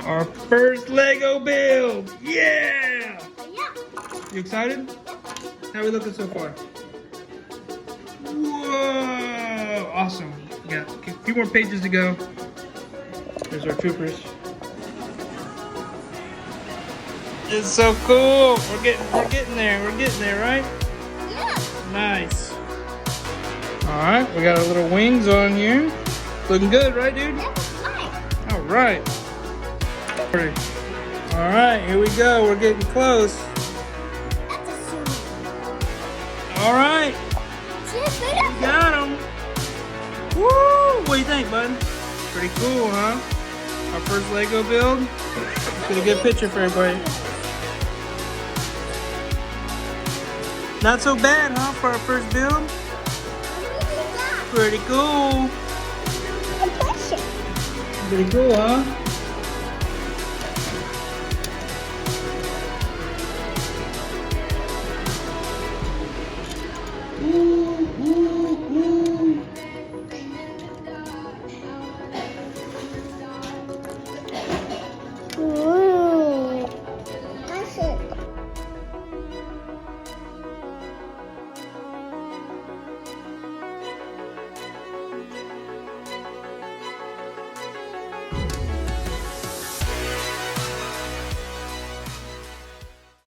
Our first Lego build. Yeah! Yeah. You excited? How are we looking so far? Whoa! Awesome. We got a few more pages to go. There's our troopers. It's so cool. We're getting there. We're getting there, right? Yeah. Nice. All right, we got our little wings on here. Looking good, right, dude? That's nice. All right. All right, here we go. We're getting close. That's a suit. All right, See, got him. Woo! What do you think, bud? Pretty cool, huh? Our first Lego build. Let's get a good picture for everybody. Not so bad, huh, for our first build? Pretty cool. Pretty cool, huh? Ooh, ooh.